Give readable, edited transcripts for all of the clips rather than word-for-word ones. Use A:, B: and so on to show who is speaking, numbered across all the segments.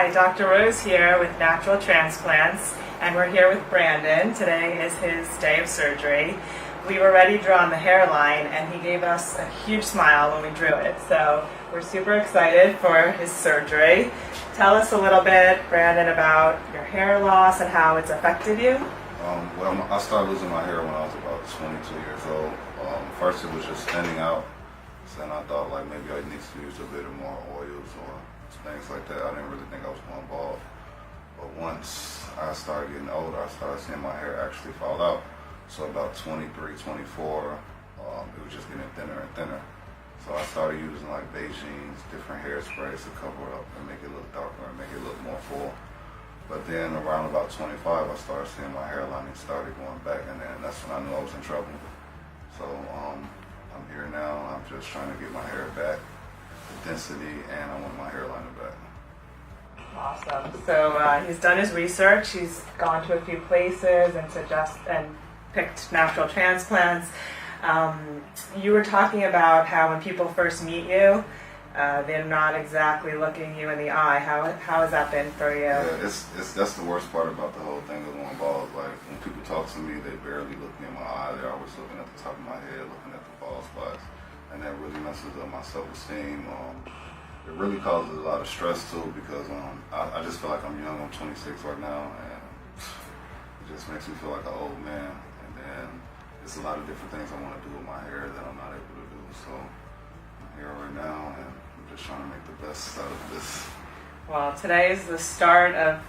A: Hi, Dr. Rose here with Natural Transplants, and we're here with Brandon. Today is his day of surgery. We were ready to draw on the hairline, and he gave us a huge smile when we drew it. So we're super excited for his surgery. Tell us a little bit, Brandon, about your hair loss and how it's affected you.
B: Well, I started losing my hair when I was about 22 years old. First it was just thinning out, and I thought like maybe I need to use a bit more oils or things like that. I didn't really think I was going bald. But once I started getting older, I started seeing my hair actually fall out. So about 23, 24, it was just getting thinner and thinner. So I started using like Beijing's, different hairsprays to cover it up and make it look darker and make it look more full. But then around about 25, I started seeing my hairline started going back, and then that's when I knew I was in trouble. So I'm here now. I'm just trying to get my hair back, the density, and I want my hairline back.
A: Awesome. So he's done his research. He's gone to a few places and picked Natural Transplants. You were talking about how when people first meet you, they're not exactly looking you in the eye. How has that been for you?
B: Yeah, that's the worst part about the whole thing of going bald. Like when people talk to me, they barely look me in my eye. They're always looking at the top of my head, looking at the bald spots, and that really messes up my self-esteem. It really causes a lot of stress too, because I just feel like I'm young. I'm 26 right now, and it just makes me feel like an old man. And then there's a lot of different things I want to do with my hair that I'm not able to do. So I'm here right now, and I'm just trying to make the best out of this.
A: Well, today is the start of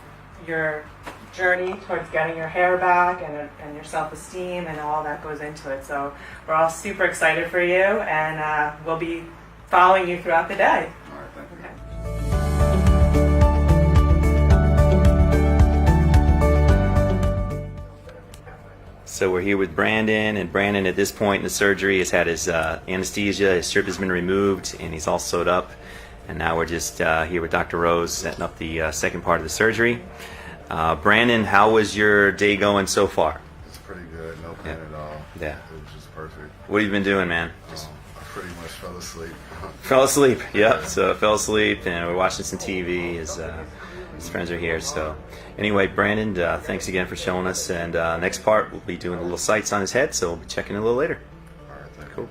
A: your journey towards getting your hair back and your self-esteem and all that goes into it. So we're all super excited for you, and we'll be following you throughout the day.
B: All right, thank you.
A: Okay.
C: So we're here with Brandon, and Brandon at this point in the surgery has had his anesthesia, his strip has been removed, and he's all sewed up. And now we're just here with Dr. Rose setting up the second part of the surgery. Brandon, how was your day going so far?
B: It's pretty good, no pain at all.
C: Yeah.
B: It was just perfect.
C: What have you been doing, man?
B: I pretty much fell asleep.
C: Fell asleep, yep. So fell asleep, and we're watching some TV. His friends are here. So anyway, Brandon, thanks again for showing us. And next part, we'll be doing the little sights on his head, so we'll be checking a little later.
B: All right, thank you.
C: Cool.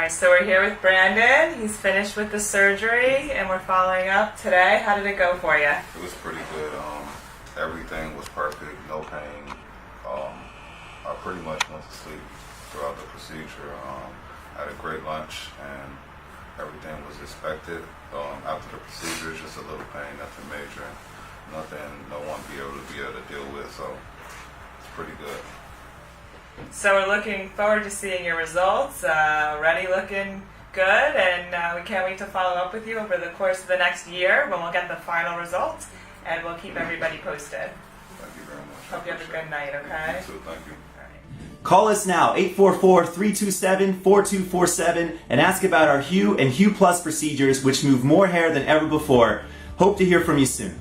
A: So we're here with Brandon. He's finished with the surgery, and we're following up today. How did it go for you?
B: It was pretty good. Everything was perfect, no pain. I pretty much went to sleep throughout the procedure. Had a great lunch, and everything was expected. After the procedure, it's just a little pain, nothing major, nothing no one be able to deal with. So it's pretty good.
A: So we're looking forward to seeing your results. Already looking good, and we can't wait to follow up with you over the course of the next year when we'll get the final results, and we'll keep everybody posted.
B: Thank you very much.
A: Hope you have a good night, okay?
B: You too, thank you.
C: Call us now, 844-327-4247, and ask about our Hue and Hue Plus procedures, which move more hair than ever before. Hope to hear from you soon.